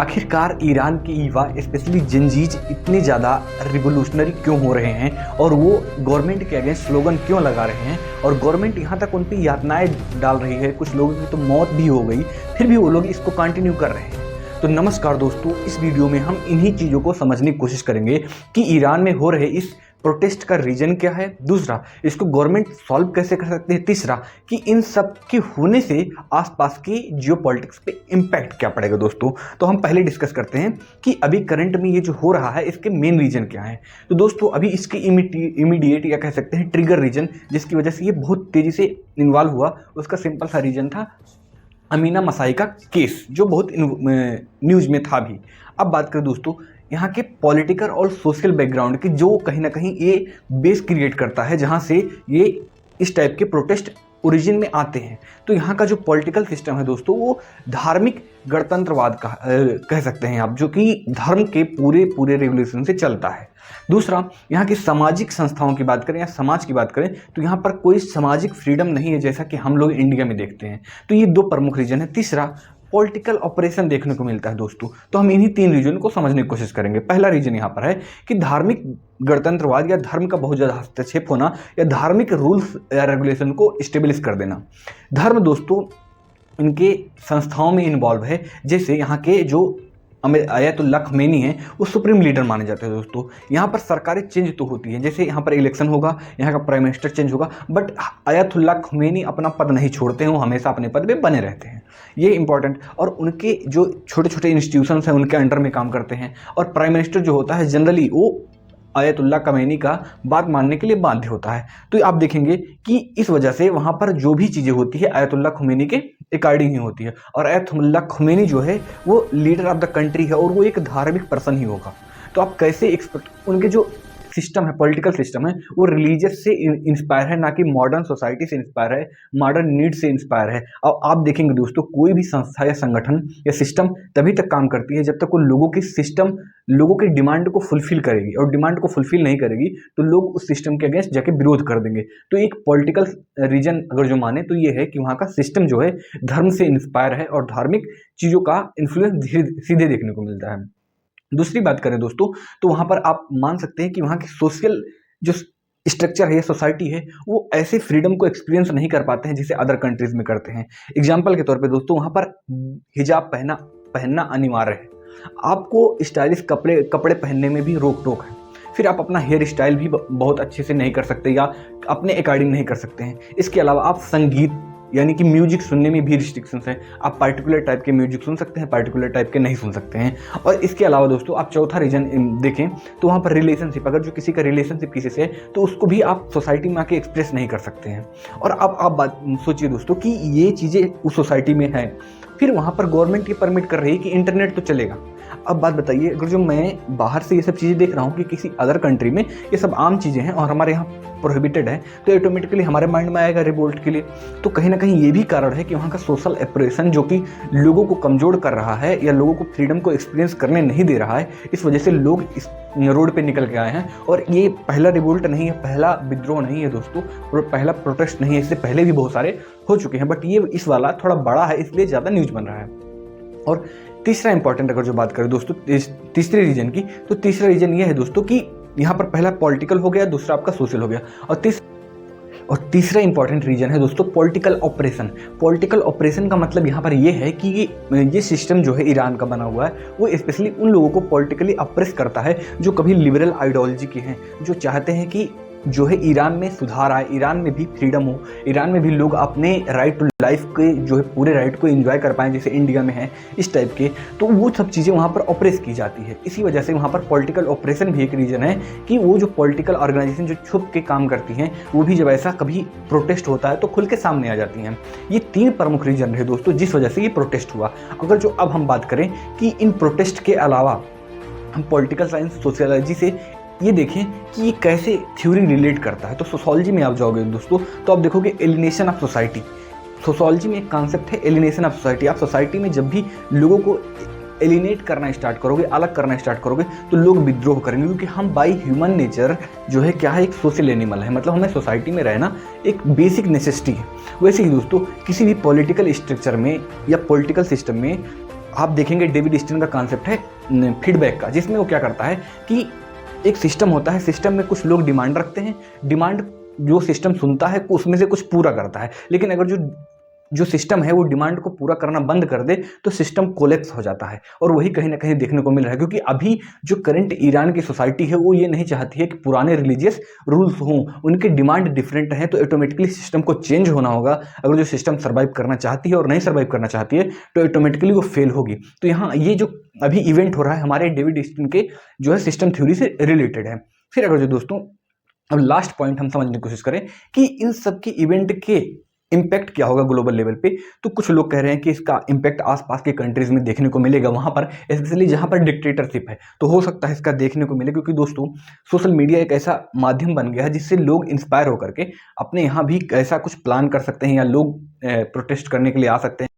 आखिरकार ईरान के युवा स्पेशली जिनजीज इतने ज़्यादा रिवोल्यूशनरी क्यों हो रहे हैं और वो गवर्नमेंट के अगेंस्ट स्लोगन क्यों लगा रहे हैं और गवर्नमेंट यहाँ तक उन पर यातनाएं डाल रही है, कुछ लोगों की तो मौत भी हो गई, फिर भी वो लोग इसको कंटिन्यू कर रहे हैं। तो नमस्कार दोस्तों, इस वीडियो में हम इन्हीं चीज़ों को समझने की कोशिश करेंगे कि ईरान में हो रहे इस प्रोटेस्ट का रीजन क्या है, दूसरा इसको गवर्नमेंट सॉल्व कैसे कर सकते हैं, तीसरा कि इन सब के होने से आसपास की जियोपॉलिटिक्स पे इम्पैक्ट क्या पड़ेगा। दोस्तों तो हम पहले डिस्कस करते हैं कि अभी करंट में ये जो हो रहा है इसके मेन रीजन क्या है। तो दोस्तों अभी इसके इमीडिएट या कह सकते हैं ट्रिगर रीजन जिसकी वजह से ये बहुत तेज़ी से इन्वॉल्व हुआ, उसका सिंपल सा रीजन था अमीना मसाई का केस, जो बहुत न्यूज़ में था भी। अब बात करें दोस्तों यहाँ के पॉलिटिकल और सोशल बैकग्राउंड की, जो कहीं ना कहीं ये बेस क्रिएट करता है जहाँ से ये इस टाइप के प्रोटेस्ट ओरिजिन में आते हैं। तो यहाँ का जो पॉलिटिकल सिस्टम है दोस्तों वो धार्मिक गणतंत्रवाद का कह सकते हैं आप, जो कि धर्म के पूरे रेगुलेशन से चलता है। दूसरा, यहाँ की सामाजिक संस्थाओं की बात करें या समाज की बात करें तो यहाँ पर कोई सामाजिक फ्रीडम नहीं है जैसा कि हम लोग इंडिया में देखते हैं। तो ये दो प्रमुख रीजन है। तीसरा, पॉलिटिकल ऑपरेशन देखने को मिलता है दोस्तों। तो हम इन्हीं तीन रीजन को समझने की कोशिश करेंगे। पहला रीजन यहाँ पर है कि धार्मिक गणतंत्रवाद या धर्म का बहुत ज़्यादा हस्तक्षेप होना या धार्मिक रूल्स या रेगुलेशन को स्टेब्लिश कर देना। धर्म दोस्तों इनके संस्थाओं में इन्वॉल्व है, जैसे यहाँ के जो आयतुल्लाह खमेनी है वो सुप्रीम लीडर माने जाते हैं। दोस्तों यहाँ पर सरकारें चेंज तो होती हैं, जैसे यहाँ पर इलेक्शन होगा, यहाँ का प्राइम मिनिस्टर चेंज होगा, बट आयतुल्लाह खमेनी अपना पद नहीं छोड़ते हैं, वो हमेशा अपने पद पे बने रहते हैं। ये इंपॉर्टेंट, और उनके जो छोटे छोटे इंस्टीट्यूशंस हैं उनके अंडर में काम करते हैं, और प्राइम मिनिस्टर जो होता है जनरली वो आयतुल्लाह खमेनी का बात मानने के लिए बाध्य होता है। तो आप देखेंगे कि इस वजह से वहाँ पर जो भी चीज़ें होती है आयतुल्लाह खमेनी के अकॉर्डिंग ही होती है, और आयतुल्लाह खमेनी जो है वो लीडर ऑफ द कंट्री है और वो एक धार्मिक पर्सन ही होगा। तो आप कैसे एक्सपेक्ट, उनके जो सिस्टम है, पॉलिटिकल सिस्टम है, वो रिलीजियस से इंस्पायर है, ना कि मॉडर्न सोसाइटी से इंस्पायर है, मॉडर्न नीड से इंस्पायर है। अब आप देखेंगे दोस्तों कोई भी संस्था या संगठन या सिस्टम तभी तक काम करती है जब तक वो लोगों की सिस्टम लोगों की डिमांड को फुलफिल करेगी, और डिमांड को फुलफिल नहीं करेगी तो लोग उस सिस्टम के अगेंस्ट जाके विरोध कर देंगे। तो एक पॉलिटिकल रीजन अगर जो माने तो ये है कि वहाँ का सिस्टम जो है धर्म से इंस्पायर है और धार्मिक चीज़ों का इन्फ्लुएंस सीधे देखने को मिलता है। दूसरी बात करें दोस्तों तो वहाँ पर आप मान सकते हैं कि वहाँ की सोशल जो स्ट्रक्चर है या सोसाइटी है वो ऐसे फ्रीडम को एक्सपीरियंस नहीं कर पाते हैं जैसे अदर कंट्रीज में करते हैं। एग्जाम्पल के तौर पे दोस्तों वहाँ पर हिजाब पहनना अनिवार्य है, आपको स्टाइलिश कपड़े पहनने में भी रोक टोक है, फिर आप अपना हेयर स्टाइल भी बहुत अच्छे से नहीं कर सकते या अपने अकॉर्डिंग नहीं कर सकते हैं। इसके अलावा आप संगीत यानी कि म्यूजिक सुनने में भी रिस्ट्रिक्शंस है, आप पार्टिकुलर टाइप के म्यूजिक सुन सकते हैं, पार्टिकुलर टाइप के नहीं सुन सकते हैं। और इसके अलावा दोस्तों आप चौथा रीजन देखें तो वहाँ पर रिलेशनशिप, अगर जो किसी का रिलेशनशिप किसी से है तो उसको भी आप सोसाइटी में आके एक्सप्रेस नहीं कर सकते हैं। और अब आप बात सोचिए दोस्तों कि ये चीज़ें उस सोसाइटी में है, फिर वहाँ पर गवर्नमेंट ये परमिट कर रही है कि इंटरनेट तो चलेगा। अब बात बताइए, अगर जो मैं बाहर से ये सब चीज़ें देख रहा हूँ कि किसी अदर कंट्री में ये सब आम चीज़ें हैं और हमारे यहाँ प्रोहिबिटेड है, तो ऑटोमेटिकली हमारे माइंड में आएगा रिवोल्ट के लिए। तो कहीं ना कहीं ये भी कारण है कि वहाँ का सोशल ऑपरेशन जो कि लोगों को कमज़ोर कर रहा है या लोगों को फ्रीडम को एक्सपीरियंस करने नहीं दे रहा है, इस वजह से लोग इस रोड पे निकल के आए हैं। और ये पहला रिवोल्ट नहीं है, पहला विद्रोह नहीं है दोस्तों, पहला प्रोटेस्ट नहीं है, इससे पहले भी बहुत सारे हो चुके हैं, बट ये इस वाला थोड़ा बड़ा है इसलिए ज़्यादा न्यूज़ बन रहा है। और तीसरा इंपॉर्टेंट अगर जो बात करें दोस्तों तीसरे रीजन की, तो तीसरा रीजन ये है दोस्तों कि यहाँ पर पहला पॉलिटिकल हो गया, दूसरा आपका सोशल हो गया, और तीसरा इंपॉर्टेंट रीजन है दोस्तों पॉलिटिकल ऑपरेशन। पॉलिटिकल ऑपरेशन का मतलब यहाँ पर ये है कि ये सिस्टम जो है ईरान का बना हुआ है वो स्पेशली उन लोगों को पॉलिटिकली अप्रेस करता है जो कभी लिबरल आइडियोलॉजी के हैं, जो चाहते हैं कि जो है ईरान में सुधार आए, ईरान में भी फ्रीडम हो, ईरान में भी लोग अपने राइट टू लाइफ के जो है पूरे राइट को एंजॉय कर पाएँ जैसे इंडिया में है, इस टाइप के। तो वो सब चीज़ें वहाँ पर ऑपरेस की जाती है। इसी वजह से वहाँ पर पॉलिटिकल ऑपरेशन भी एक रीज़न है कि वो जो पॉलिटिकल ऑर्गेनाइजेशन जो छुप के काम करती हैं वो भी जब ऐसा कभी प्रोटेस्ट होता है तो खुल के सामने आ जाती हैं। ये तीन प्रमुख रीजन है दोस्तों जिस वजह से ये प्रोटेस्ट हुआ। अगर जो अब हम बात करें कि इन प्रोटेस्ट के अलावा हम पॉलिटिकल साइंस सोशियोलॉजी से ये देखें कि ये कैसे थ्योरी रिलेट करता है, तो सोशोलॉजी में आप जाओगे दोस्तों तो आप देखोगे एलिनेशन ऑफ सोसाइटी। सोशोलॉजी में एक कॉन्सेप्ट है एलिनेशन ऑफ सोसाइटी। आप सोसाइटी में जब भी लोगों को एलिनेट करना स्टार्ट करोगे, अलग करना स्टार्ट करोगे, तो लोग विद्रोह करेंगे, क्योंकि हम बाई ह्यूमन नेचर जो है क्या है, एक सोशल एनिमल है। मतलब हमें सोसाइटी में रहना एक बेसिक नेसेसिटी है। वैसे ही दोस्तों किसी भी पॉलिटिकल स्ट्रक्चर में या पॉलिटिकल सिस्टम में आप देखेंगे डेविड स्टीन का कॉन्सेप्ट है फीडबैक का, जिसमें वो क्या करता है कि एक सिस्टम होता है, सिस्टम में कुछ लोग डिमांड रखते हैं, डिमांड जो सिस्टम सुनता है उसमें से कुछ पूरा करता है, लेकिन अगर जो सिस्टम है वो डिमांड को पूरा करना बंद कर दे तो सिस्टम कोलैप्स हो जाता है। और वही कहीं ना कहीं देखने को मिल रहा है, क्योंकि अभी जो करंट ईरान की सोसाइटी है वो ये नहीं चाहती है कि पुराने रिलीजियस रूल्स हों, उनके डिमांड डिफरेंट हैं, तो ऑटोमेटिकली सिस्टम को चेंज होना होगा। अगर जो सिस्टम सर्वाइव करना चाहती है और नहीं सर्वाइव करना चाहती है तो ऑटोमेटिकली वो फेल होगी। तो यहाँ ये जो अभी इवेंट हो रहा है हमारे डेविड स्टीन के जो है सिस्टम थ्योरी से रिलेटेड है। फिर अगर जो दोस्तों अब लास्ट पॉइंट हम समझने की कोशिश करें कि इन सब के इवेंट के इम्पैक्ट क्या होगा ग्लोबल लेवल पे, तो कुछ लोग कह रहे हैं कि इसका इम्पैक्ट आसपास के कंट्रीज में देखने को मिलेगा, वहां पर स्पेशली जहां पर डिक्टेटरशिप है तो हो सकता है इसका देखने को मिले। क्योंकि दोस्तों सोशल मीडिया एक ऐसा माध्यम बन गया है जिससे लोग इंस्पायर होकर के अपने यहाँ भी ऐसा कुछ प्लान कर सकते हैं या लोग प्रोटेस्ट करने के लिए आ सकते हैं।